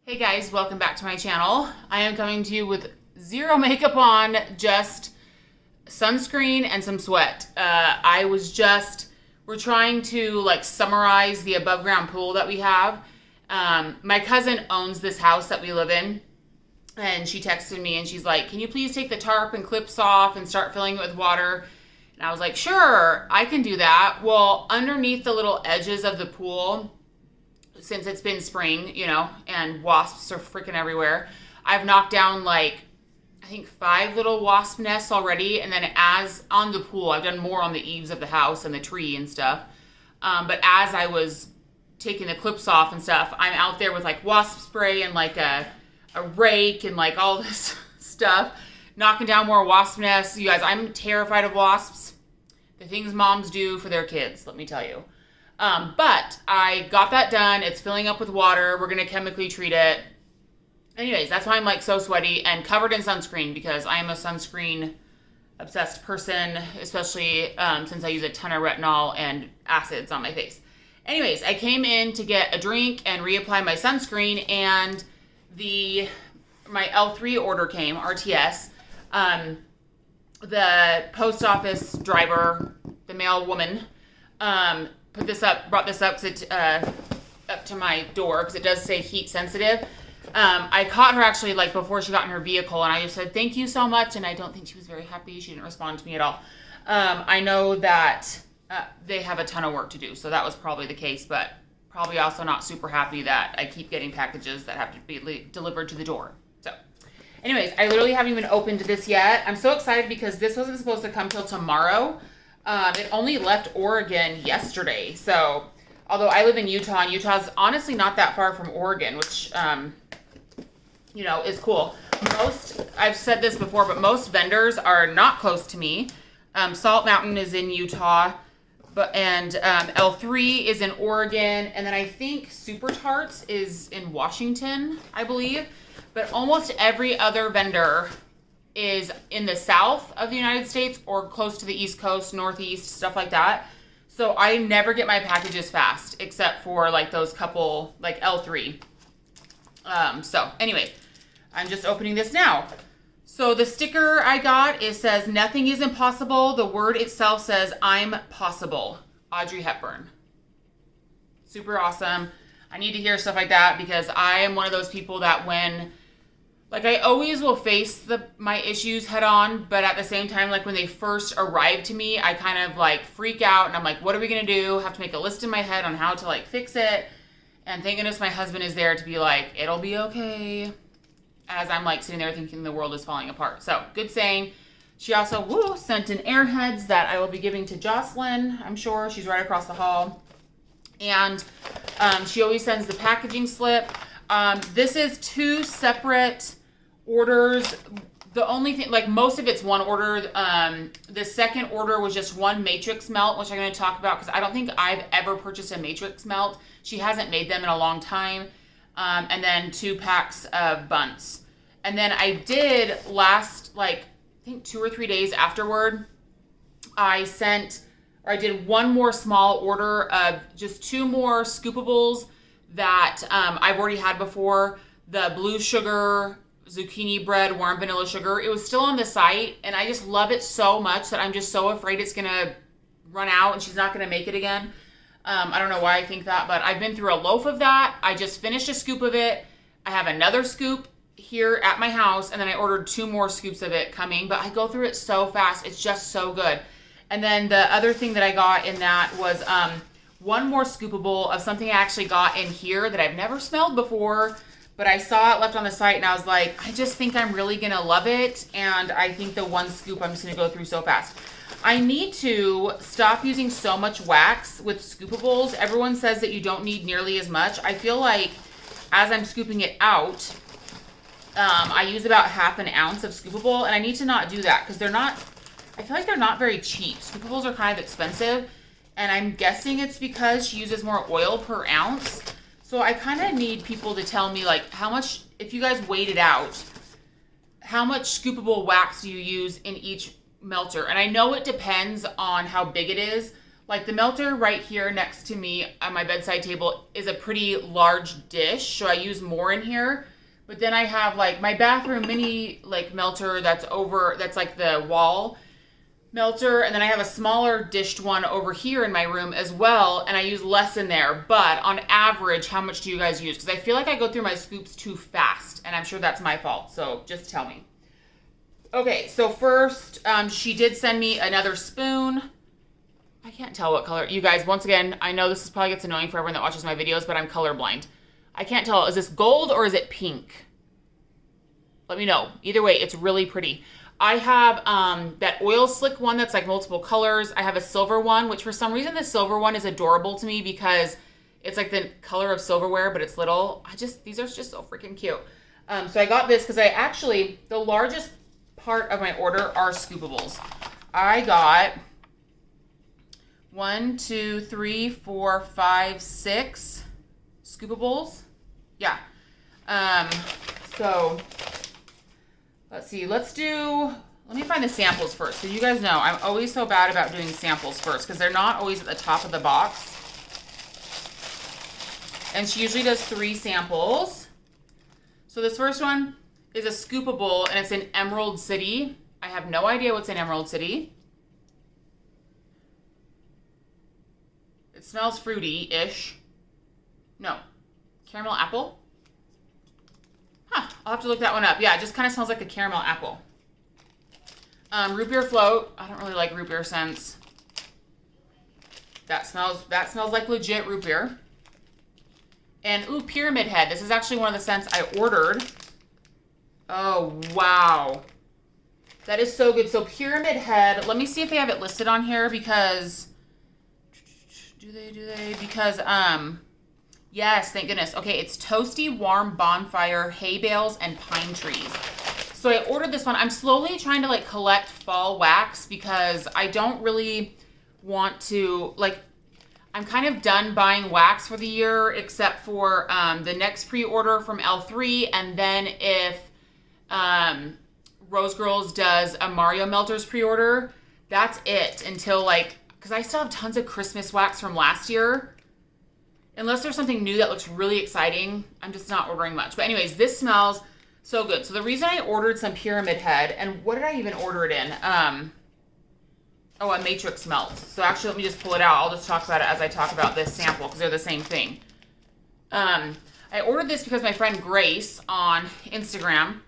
Hey guys, welcome back to my channel. I am coming to you with zero makeup on, just sunscreen and some sweat. We're trying to summarize the above ground pool that we have. My cousin owns this house that we live in, and she texted me and she's like, can you please take the tarp and clips off and start filling it with water? And I was like, sure, I can do that. Well, underneath the little edges of the pool, since it's been spring, and wasps are freaking everywhere, I've knocked down I think 5 little wasp nests already. And then as on the pool, I've done more on the eaves of the house and the tree and stuff. But as I was taking the clips off and stuff, I'm out there with wasp spray and a rake and all this stuff, knocking down more wasp nests. You guys, I'm terrified of wasps. The things moms do for their kids, let me tell you. But I got that done. It's filling up with water. We're going to chemically treat it. Anyways, that's why I'm so sweaty and covered in sunscreen, because I am a sunscreen obsessed person, especially since I use a ton of retinol and acids on my face. Anyways, I came in to get a drink and reapply my sunscreen, and my L3 order came, RTS. The post office driver, the mail woman, brought this up up to my door because it does say heat sensitive. I caught her actually before she got in her vehicle, and I just said thank you so much, and I don't think she was very happy. She didn't respond to me at all. I know that they have a ton of work to do, so that was probably the case, but probably also not super happy that I keep getting packages that have to be delivered to the door. So anyways, I literally haven't even opened this yet. I'm so excited because this wasn't supposed to come till tomorrow. It only left Oregon yesterday. So, although I live in Utah, and Utah's honestly not that far from Oregon, which, is cool. I've said this before, but most vendors are not close to me. Salt Mountain is in Utah, and L3 is in Oregon, and then I think Super Tarts is in Washington, I believe. But almost every other vendor is in the south of the United States or close to the East Coast, Northeast, stuff like that. So I never get my packages fast, except for those couple, L3. So anyway, I'm just opening this now. So the sticker I got, it says, nothing is impossible. The word itself says, I'm possible. Audrey Hepburn. Super awesome. I need to hear stuff like that because I am one of those people that when, I always will face my issues head on, but at the same time, when they first arrive to me, I kind of freak out, and I'm like, what are we going to do? Have to make a list in my head on how to fix it. And thank goodness my husband is there to be it'll be okay, as I'm sitting there thinking the world is falling apart. So good saying. She also sent in Airheads that I will be giving to Jocelyn. I'm sure she's right across the hall. And she always sends the packaging slip. This is 2 separate orders. The only thing, most of it's one order. The second order was just 1 matrix melt, which I'm going to talk about because I don't think I've ever purchased a matrix melt. She hasn't made them in a long time. And then 2 packs of Buns. And then I did I think 2 or 3 days afterward, I did 1 more small order of just 2 more Scoopables that I've already had before. The blue sugar zucchini bread, warm vanilla sugar. It was still on the site, and I just love it so much that I'm just so afraid it's going to run out and she's not going to make it again. I don't know why I think that, but I've been through a loaf of that. I just finished a scoop of it. I have another scoop here at my house, and then I ordered 2 more scoops of it coming, but I go through it so fast. It's just so good. And then the other thing that I got in that was 1 more Scoopable of something I actually got in here that I've never smelled before, but I saw it left on the site, and I was like, I just think I'm really going to love it, and I think the 1 scoop I'm just going to go through so fast. I need to stop using so much wax with Scoopables. Everyone says that you don't need nearly as much. I feel like as I'm scooping it out, I use about half an ounce of Scoopable, and I need to not do that because I feel like they're not very cheap. Scoopables are kind of expensive, and I'm guessing it's because she uses more oil per ounce. So I kind of need people to tell me how much, if you guys weighed it out, how much Scoopable wax do you use in each melter? And I know it depends on how big it is. Like the melter right here next to me on my bedside table is a pretty large dish, so I use more in here. But then I have like my bathroom mini like melter that's like the wall melter, and then I have a smaller dished one over here in my room as well, and I use less in there. But on average, how much do you guys use? Because I feel like I go through my scoops too fast, and I'm sure that's my fault, so just tell me. Okay, so first, she did send me another spoon. I can't tell what color. You guys, once again, I know this probably gets annoying for everyone that watches my videos, but I'm colorblind. I can't tell. Is this gold or is it pink? Let me know. Either way, it's really pretty. I have that oil slick one that's like multiple colors. I have a silver one, which for some reason the silver one is adorable to me because it's like the color of silverware, but it's little. These are just so freaking cute. So I got this because the largest part of my order are Scoopables. I got 1, 2, 3, 4, 5, 6 Scoopables. Yeah. So let's see. Let me find the samples first. So you guys know I'm always so bad about doing samples first because they're not always at the top of the box. And she usually does 3 samples. So this first one is a Scoopable, and it's in Emerald City. I have no idea what's in Emerald City. It smells fruity-ish. No. Caramel apple? Huh, I'll have to look that one up. Yeah, it just kind of smells like a caramel apple. Root beer float. I don't really like root beer scents. That smells like legit root beer. And ooh, Pyramid Head. This is actually one of the scents I ordered. Oh, wow. That is so good. So Pyramid Head, let me see if they have it listed on here because do they? Because yes, thank goodness. Okay, it's toasty, warm bonfire, hay bales, and pine trees. So I ordered this one. I'm slowly trying to like collect fall wax because I don't really want to, like, I'm kind of done buying wax for the year except for the next pre-order from L3, and then if Rose Girls does a Mario Melters pre-order, that's it until like, because I still have tons of Christmas wax from last year. Unless there's something new that looks really exciting, I'm just not ordering much. But anyways, this smells so good. So the reason I ordered some Pyramid Head, and what did I even order it in? A Matrix Melt. So actually, let me just pull it out. I'll just talk about it as I talk about this sample because they're the same thing. I ordered this because my friend Grace on Instagram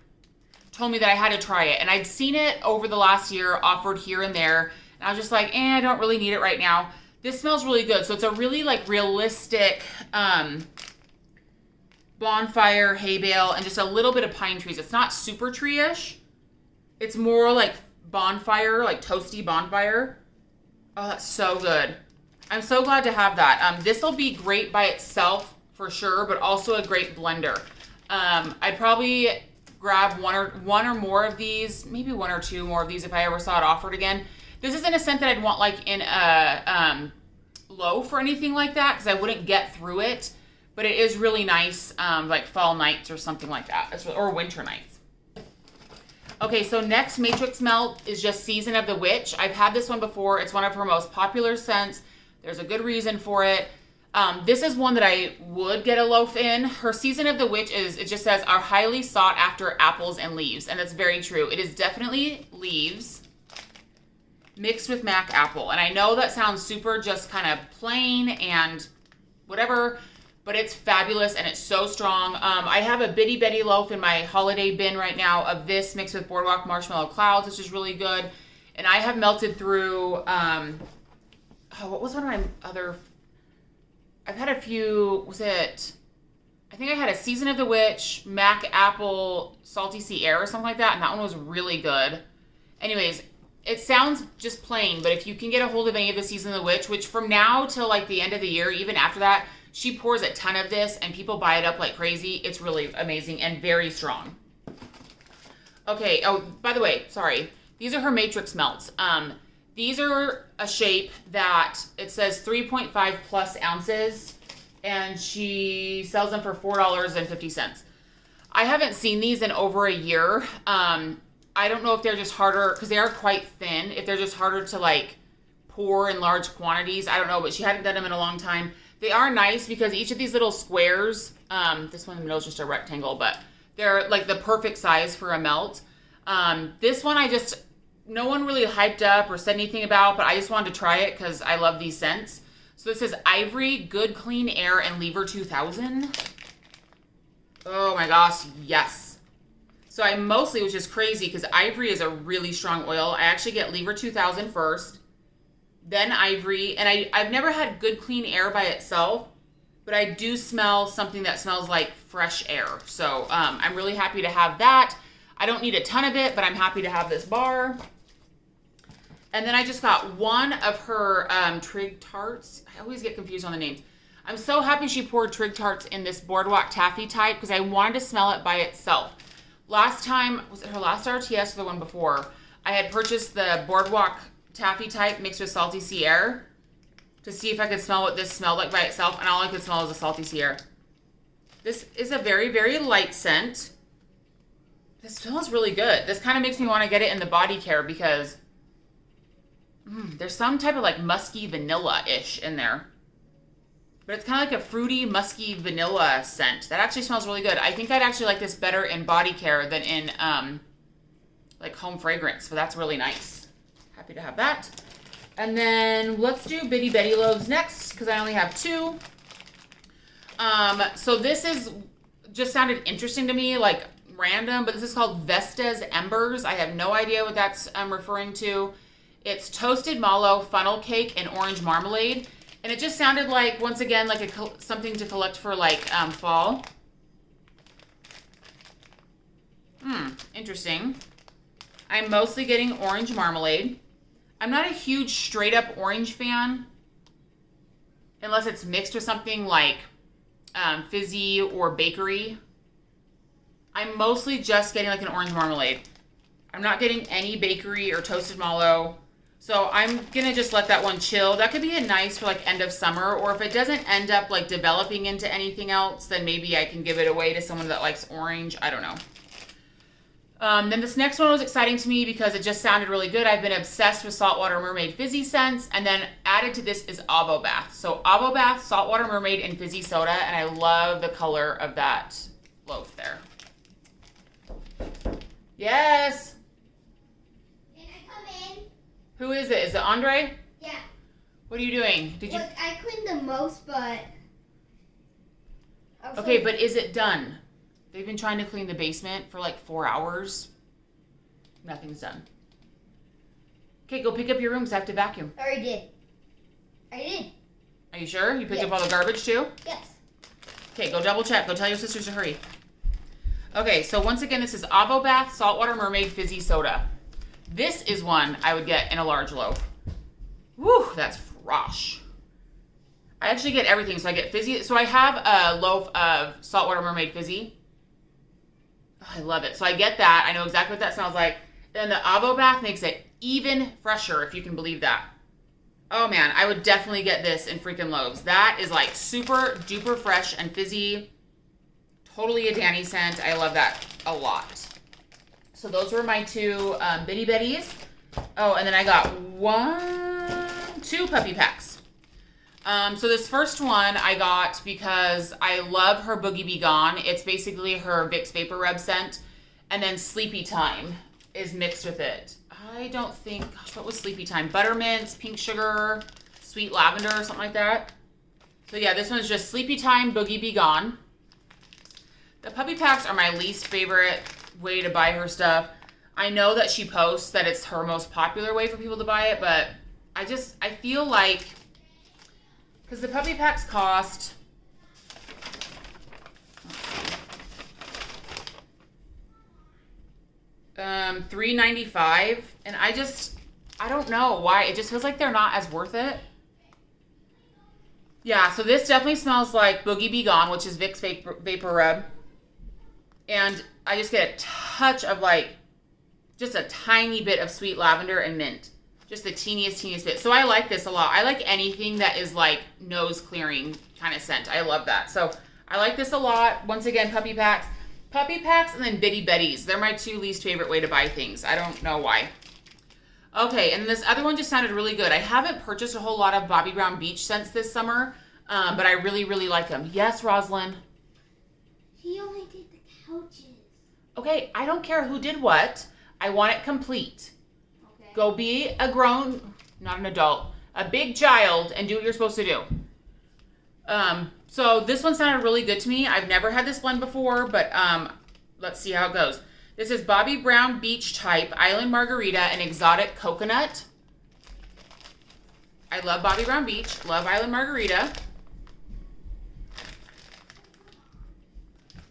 told me that I had to try it. And I'd seen it over the last year offered here and there. And I was just like, I don't really need it right now. This smells really good. So it's a really like realistic bonfire, hay bale, and just a little bit of pine trees. It's not super tree-ish. It's more like bonfire, like toasty bonfire. Oh, that's so good. I'm so glad to have that. This will be great by itself for sure, but also a great blender. I'd probably grab one or more of these, maybe 1 or 2 more of these if I ever saw it offered again. This isn't a scent that I'd want like in a loaf or anything like that because I wouldn't get through it, but it is really nice like fall nights or something like that, or winter nights. Okay, so next Matrix Melt is just Season of the Witch. I've had this one before. It's one of her most popular scents. There's a good reason for it. This is one that I would get a loaf in. Her Season of the Witch it just says, our highly sought after apples and leaves. And that's very true. It is definitely leaves mixed with Mac apple. And I know that sounds super just kind of plain and whatever, but it's fabulous and it's so strong. I have a Bitty Betty loaf in my holiday bin right now of this mixed with Boardwalk Marshmallow Clouds, which is really good. And I have melted through, what was one of my other, I've had a few, I think I had a Season of the Witch, Mac Apple, Salty Sea Air or something like that, and that one was really good. Anyways, it sounds just plain, but if you can get a hold of any of the Season of the Witch, which from now till like the end of the year, even after that, she pours a ton of this and people buy it up like crazy. It's really amazing and very strong. Okay, oh, by the way, sorry. These are her Matrix Melts. These are a shape that it says 3.5 plus ounces, and she sells them for $4.50. I haven't seen these in over a year. I don't know if they're just harder, because they are quite thin, if they're just harder to like pour in large quantities. I don't know, but she hadn't done them in a long time. They are nice because each of these little squares, this one in the middle is just a rectangle, but they're like the perfect size for a melt. This one no one really hyped up or said anything about, but I just wanted to try it because I love these scents. So this is Ivory, Good Clean Air, and Lever 2000. Oh my gosh, yes. So I mostly was just crazy because Ivory is a really strong oil. I actually get Lever 2000 first, then Ivory, and I've never had Good Clean Air by itself, but I do smell something that smells like fresh air. So I'm really happy to have that. I don't need a ton of it, but I'm happy to have this bar. And then I just got one of her Trig tarts. I always get confused on the names. I'm so happy she poured Trig tarts in this Boardwalk Taffy type because I wanted to smell it by itself. Last time, was it her last RTS or the one before? I had purchased the Boardwalk Taffy type mixed with Salty Sea Air to see if I could smell what this smelled like by itself, and all I could smell was a Salty Sea Air. This is a very, very light scent. This smells really good. This kind of makes me want to get it in the body care because there's some type of like musky vanilla-ish in there. But it's kind of like a fruity, musky vanilla scent. That actually smells really good. I think I'd actually like this better in body care than in like home fragrance. So that's really nice. Happy to have that. And then let's do Bitty Betty Loaves next because I only have 2. So this is just sounded interesting to me, like random, but this is called Vesta's Embers. I have no idea what that's referring to. It's toasted mallow, funnel cake, and orange marmalade. And it just sounded like, once again, like something to collect for like fall. Interesting. I'm mostly getting orange marmalade. I'm not a huge straight up orange fan. Unless it's mixed with something like fizzy or bakery. I'm mostly just getting like an orange marmalade. I'm not getting any bakery or toasted mallow. So I'm going to just let that one chill. That could be a nice for like end of summer, or if it doesn't end up like developing into anything else, then maybe I can give it away to someone that likes orange. I don't know. Then this next one was exciting to me because it just sounded really good. I've been obsessed with Saltwater Mermaid Fizzy scents, and then added to this is Avo Bath. So Avo Bath, Saltwater Mermaid, and Fizzy Soda, and I love the color of that loaf there. Yes! Who is it? Is it Andre? Yeah. What are you doing? Look, I cleaned the most, but... Okay, but is it done? They've been trying to clean the basement for like 4 hours. Nothing's done. Okay, go pick up your room because I have to vacuum. I already did. I did. Are you sure? You picked up all the garbage too? Yes. Okay, go double check. Go tell your sisters to hurry. Okay, so once again, this is Avo Bath Saltwater Mermaid Fizzy Soda. This is one I would get in a large loaf. Woo, that's frosh. I actually get everything. So I get fizzy. So I have a loaf of Saltwater Mermaid Fizzy. Oh, I love it. So I get that. I know exactly what that smells like. Then the Avo Bath makes it even fresher, if you can believe that. Oh man, I would definitely get this in freaking loaves. That is like super duper fresh and fizzy. Totally a Danny scent. I love that a lot. So those were my 2 Bitty Betties. Oh, and then I got 2 puppy packs. So this first one I got because I love her Boogie Be Gone. It's basically her Vicks Vapor Rub scent. And then Sleepy Time is mixed with it. I don't think, gosh, what was Sleepy Time? Buttermints, pink sugar, sweet lavender, or something like that. So yeah, this one's just Sleepy Time, Boogie Be Gone. The puppy packs are my least favorite way to buy her stuff. I know that she posts that it's her most popular way for people to buy it, but I feel like, because the puppy packs cost, $3.95, and I don't know why. It just feels like they're not as worth it. Yeah, so this definitely smells like Boogie Be Gone, which is Vicks Vapor Rub. And I just get a touch of like, just a tiny bit of sweet lavender and mint. Just the teeniest bit. So I like this a lot. I like anything that is like nose clearing kind of scent. I love that. So I like this a lot. Once again, puppy packs. Puppy packs and then Bitty Betties. They're my 2 least favorite way to buy things. I don't know why. Okay, and this other one just sounded really good. I haven't purchased a whole lot of Bobbi Brown Beach scents this summer, but I really, really like them. Yes, Rosalind? He only did the couches. Okay, I don't care who did what. I want it complete. Okay. Go be a grown, not an adult, a big child and do what you're supposed to do. So this one sounded really good to me. I've never had this blend before, but let's see how it goes. This is Bobbi Brown Beach Type, Island Margarita, and Exotic Coconut. I love Bobbi Brown Beach, love Island Margarita.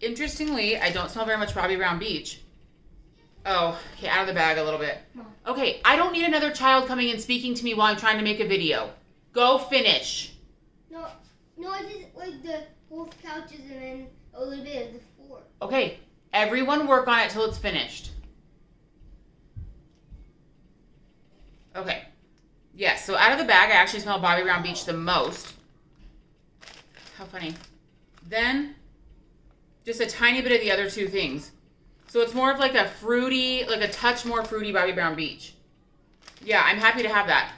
Interestingly, I don't smell very much Bobbi Brown Beach. Oh, okay, out of the bag a little bit. Okay, I don't need another child coming and speaking to me while I'm trying to make a video. Go finish. No, I did like the both couches and then a little bit of the floor. Okay, everyone work on it till it's finished. Okay. Yes, so out of the bag, I actually smell Bobbi Brown Beach the most. How funny. Then, just a tiny bit of the other two things. So it's more of like a fruity, like a touch more fruity Bobbi Brown Beach. Yeah, I'm happy to have that.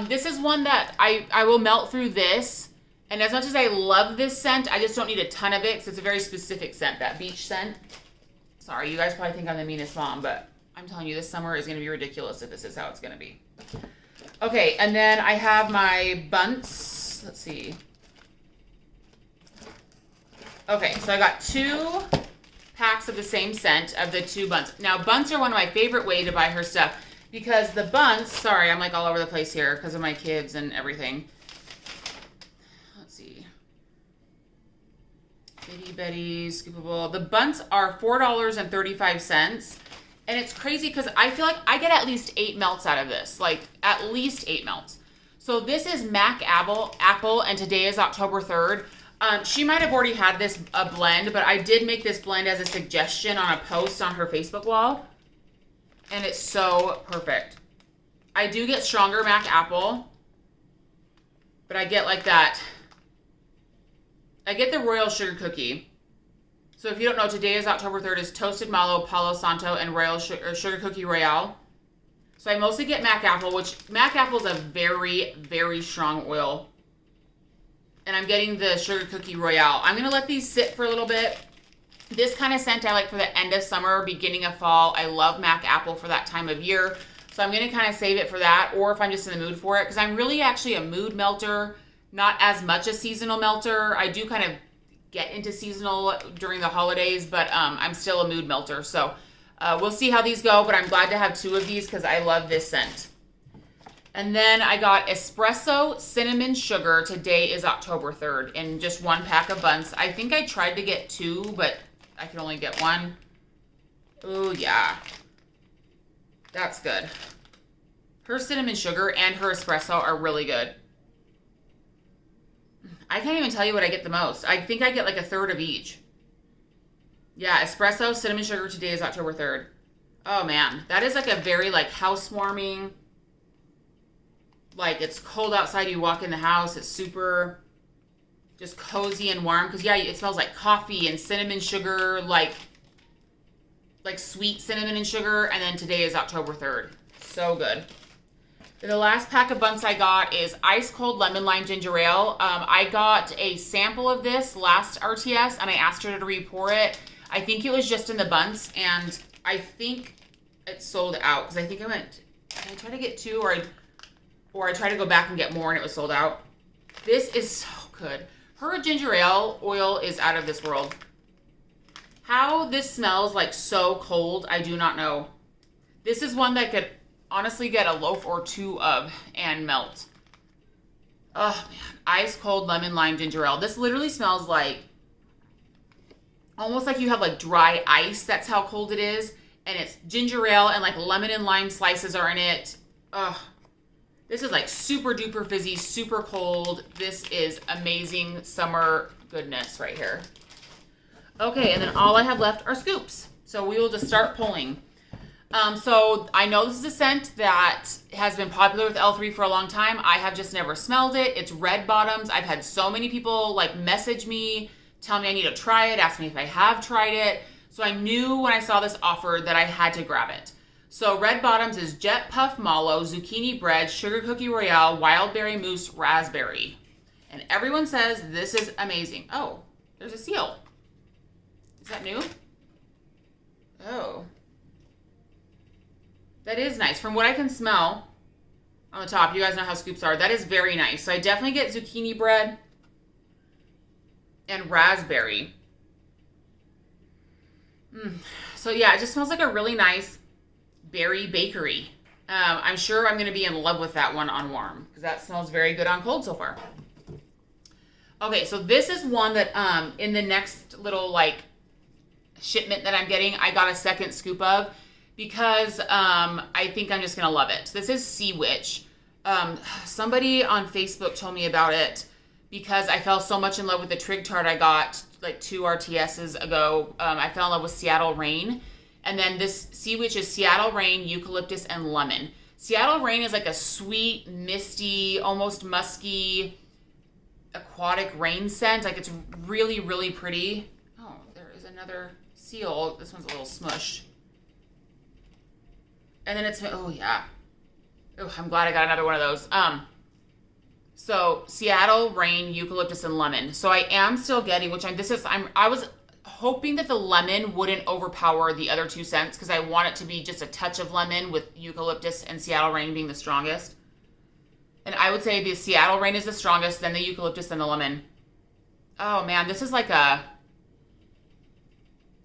This is one that I will melt through this. And as much as I love this scent, I just don't need a ton of it because it's a very specific scent, that beach scent. Sorry, you guys probably think I'm the meanest mom, but I'm telling you, this summer is going to be ridiculous if this is how it's going to be. Okay, and then I have my Buns. Let's see. Okay, so I got 2 packs of the same scent of the 2 Buns. Now, Buns are one of my favorite way to buy her stuff because the Buns, sorry, I'm like all over the place here because of my kids and everything. Let's see. Bitty Betty, Scoopable. The Buns are $4.35. And it's crazy because I feel like I get at least 8 melts out of this. Like, at least 8 melts. So this is Mac Apple, and today is October 3rd. She might have already had this a blend, but I did make this blend as a suggestion on a post on her Facebook wall. And it's so perfect. I do get stronger Mac Apple, but I get like that. I get the Royal Sugar Cookie. So if you don't know, today is October 3rd, is Toasted Mallow, Palo Santo, and Royal Sugar Cookie Royale. So I mostly get Mac Apple, which Mac Apple is a very, very strong oil. And I'm getting the Sugar Cookie Royale. I'm going to let these sit for a little bit. This kind of scent I like for the end of summer, beginning of fall. I love Mac Apple for that time of year. So I'm going to kind of save it for that, or if I'm just in the mood for it, because I'm really actually a mood melter, not as much a seasonal melter. I do kind of get into seasonal during the holidays, but I'm still a mood melter. So we'll see how these go, but I'm glad to have 2 of these because I love this scent. And then I got Espresso Cinnamon Sugar. Today is October 3rd in just 1 pack of Buns. I think I tried to get 2, but I could only get 1. Oh, yeah. That's good. Her cinnamon sugar and her espresso are really good. I can't even tell you what I get the most. I think I get like a third of each. Yeah, espresso, cinnamon sugar. Today is October 3rd. Oh, man. That is like a very like housewarming. Like it's cold outside. You walk in the house. It's super just cozy and warm. Because, yeah, it smells like coffee and cinnamon sugar. Like sweet cinnamon and sugar. And then today is October 3rd. So good. The last pack of Buns I got is Ice Cold Lemon Lime Ginger Ale. I got a sample of this last RTS, and I asked her to re-pour it. I think it was just in the Buns, and I think it sold out, because I think did I try to get 2, or I tried to go back and get more, and it was sold out. This is so good. Her ginger ale oil is out of this world. How this smells like so cold, I do not know. This is one that could honestly get a loaf or 2 of and melt. Oh man, Ice Cold Lemon Lime Ginger Ale. This literally smells like, almost like you have like dry ice. That's how cold it is. And it's ginger ale and like lemon and lime slices are in it. Ugh. This is like super duper fizzy, super cold. This is amazing summer goodness right here. Okay, and then all I have left are scoops. So we will just start pulling. So I know this is a scent that has been popular with L3 for a long time. I have just never smelled it. It's red bottoms. I've had so many people like message me, tell me I need to try it, ask me if I have tried it. So I knew when I saw this offered that I had to grab it. So Red Bottoms is Jet Puff Mallow, Zucchini Bread, Sugar Cookie Royale, Wild Berry Mousse, Raspberry. And everyone says this is amazing. Oh, there's a seal. Is that new? Oh. That is nice. From what I can smell on the top, you guys know how scoops are. That is very nice. So I definitely get zucchini bread and raspberry. So yeah, it just smells like a really nice berry bakery. I'm sure I'm going to be in love with that one on warm because that smells very good on cold so far. Okay, so this is one that in the next little like shipment that I'm getting, I got a second scoop of because I think I'm just going to love it. This is Sea Witch. Somebody on Facebook told me about it because I fell so much in love with the trig tart I got like 2 RTSs ago. I fell in love with Seattle Rain. And then this Sea Witch is Seattle Rain, Eucalyptus, and Lemon. Seattle Rain is like a sweet, misty, almost musky, aquatic rain scent. Like it's really, really pretty. Oh, there is another seal. This one's a little smushed. And then it's, oh yeah. Oh, I'm glad I got another one of those. So Seattle Rain, Eucalyptus, and Lemon. So I am still getting, I was hoping that the lemon wouldn't overpower the other 2 scents because I want it to be just a touch of lemon with Eucalyptus and Seattle Rain being the strongest. And I would say the Seattle Rain is the strongest, then the Eucalyptus, then the Lemon. Oh man, this is like a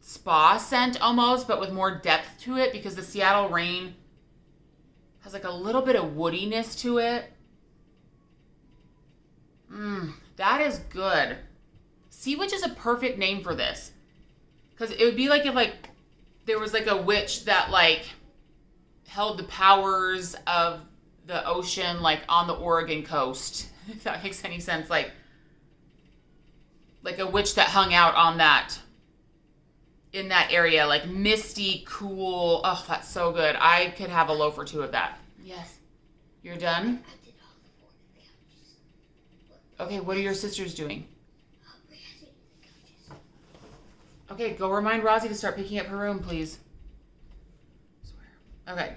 spa scent almost, but with more depth to it because the Seattle Rain has like a little bit of woodiness to it. That is good. Sea Witch is a perfect name for this. Because it would be like if like there was like a witch that like held the powers of the ocean like on the Oregon coast. If that makes any sense. Like a witch that hung out on that, in that area. Like misty, cool. Oh, that's so good. I could have a loaf or 2 of that. Yes. You're done? Okay, what are your sisters doing? Okay, go remind Rosie to start picking up her room, please. Okay,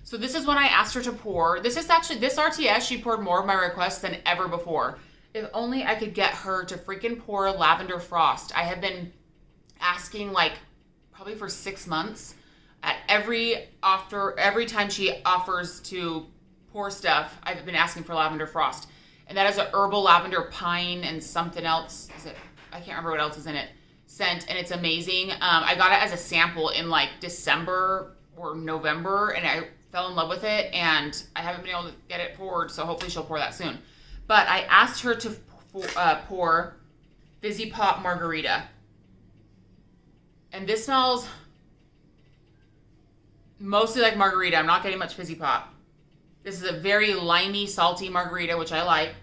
so this is when I asked her to pour. This RTS, she poured more of my requests than ever before. If only I could get her to freaking pour lavender frost. I have been asking like probably for 6 months. At every time she offers to pour stuff, I've been asking for lavender frost. And that is a herbal lavender pine and something else. I can't remember what else is in it. Scent, and it's amazing. I got it as a sample in like December or November, and I fell in love with it, and I haven't been able to get it poured, so hopefully she'll pour that soon. But I asked her to pour Fizzy Pop Margarita. And this smells mostly like margarita. I'm not getting much Fizzy Pop. This is a very limey, salty margarita, which I like.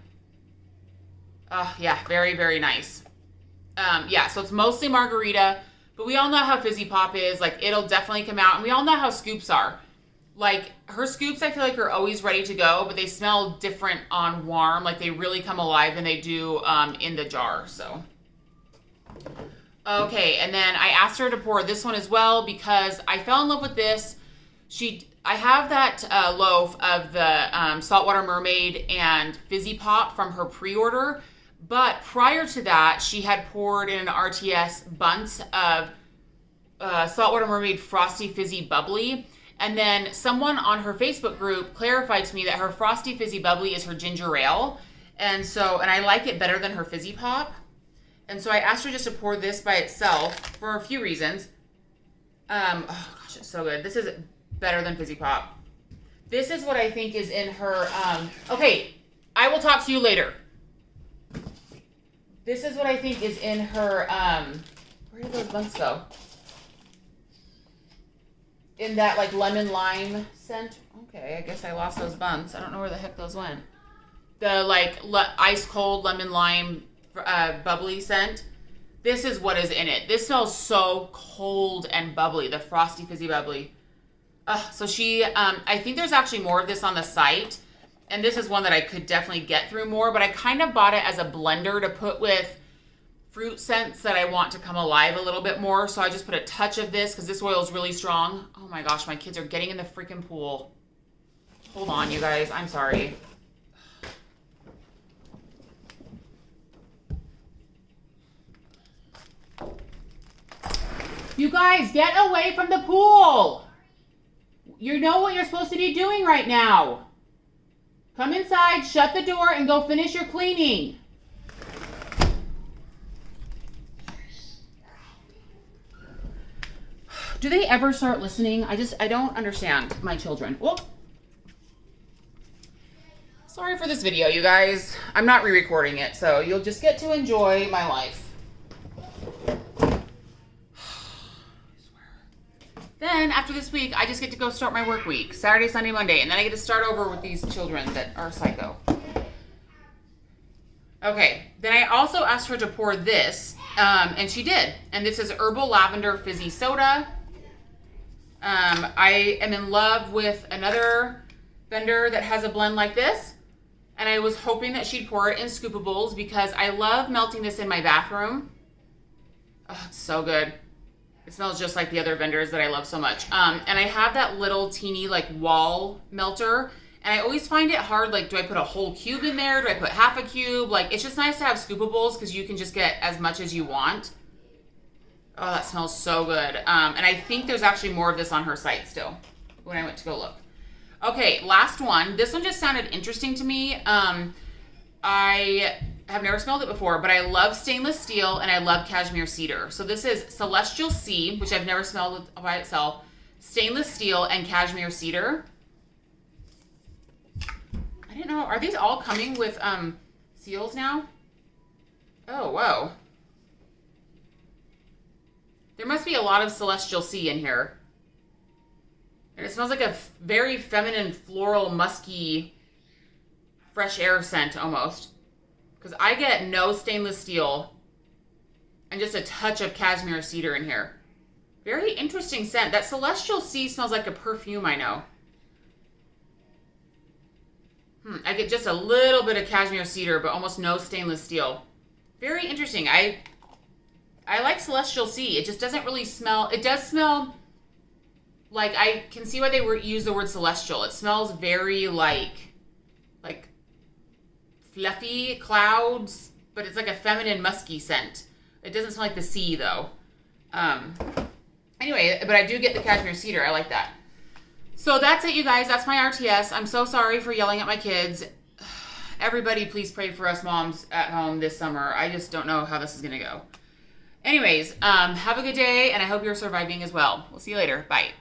Yeah, very, very nice. Yeah, so it's mostly margarita, but we all know how Fizzy Pop is. Like, it'll definitely come out, and we all know how scoops are. Like, her scoops, I feel like, are always ready to go, but they smell different on warm. Like, they really come alive than they do in the jar, so. Okay, and then I asked her to pour this one as well because I fell in love with this. I have that loaf of the Saltwater Mermaid and Fizzy Pop from her pre-order, but prior to that, she had poured in an RTS Buns of Saltwater Mermaid Frosty Fizzy Bubbly, and then someone on her Facebook group clarified to me that her Frosty Fizzy Bubbly is her ginger ale, and I like it better than her Fizzy Pop, and so I asked her just to pour this by itself for a few reasons. Oh gosh, it's so good. This is better than Fizzy Pop. This is what I think is in her, okay, I will talk to you later. This is what I think is in her, where did those buns go? In that, like, lemon lime scent. Okay, I guess I lost those buns. I don't know where the heck those went. The, like, ice cold lemon lime bubbly scent. This is what is in it. This smells so cold and bubbly, the Frosty Fizzy Bubbly. So I think there's actually more of this on the site. And this is one that I could definitely get through more. But I kind of bought it as a blender to put with fruit scents that I want to come alive a little bit more. So I just put a touch of this because this oil is really strong. Oh my gosh, my kids are getting in the freaking pool. Hold on, you guys. I'm sorry. You guys, get away from the pool. You know what you're supposed to be doing right now. Come inside, shut the door, and go finish your cleaning. Do they ever start listening? I don't understand my children. Whoop. Sorry for this video, you guys. I'm not re-recording it, so you'll just get to enjoy my life. Then, after this week, I just get to go start my work week. Saturday, Sunday, Monday. And then I get to start over with these children that are psycho. Okay. Then I also asked her to pour this. And she did. And this is Herbal Lavender Fizzy Soda. I am in love with another vendor that has a blend like this. And I was hoping that she'd pour it in Scoopables because I love melting this in my bathroom. Oh, it's so good. It smells just like the other vendors that I love so much. And I have that little teeny like wall melter. And I always find it hard, like, do I put a whole cube in there? Do I put half a cube? Like, it's just nice to have Scoopables because you can just get as much as you want. Oh, that smells so good. And I think there's actually more of this on her site still when I went to go look. Okay, last one. This one just sounded interesting to me. I have never smelled it before, but I love stainless steel and I love cashmere cedar. So this is Celestial Sea, which I've never smelled by itself, stainless steel and cashmere cedar. I didn't know. Are these all coming with seals now? Oh, whoa. There must be a lot of Celestial Sea in here. And it smells like a very feminine, floral, musky, fresh air scent almost. Because I get no stainless steel and just a touch of cashmere cedar in here. Very interesting scent. That Celestial Sea smells like a perfume, I know. I get just a little bit of cashmere cedar, but almost no stainless steel. Very interesting. I like Celestial Sea. It just doesn't really smell. It does smell like, I can see why they use the word celestial. It smells very like fluffy clouds, but it's like a feminine musky scent. It doesn't smell like the sea though. Anyway, but I do get the cashmere cedar. I like that. So that's it, you guys. That's my RTS. I'm so sorry for yelling at my kids. Everybody please pray for us moms at home this summer. I just don't know how this is going to go. Anyways, have a good day, and I hope you're surviving as well. We'll see you later. Bye.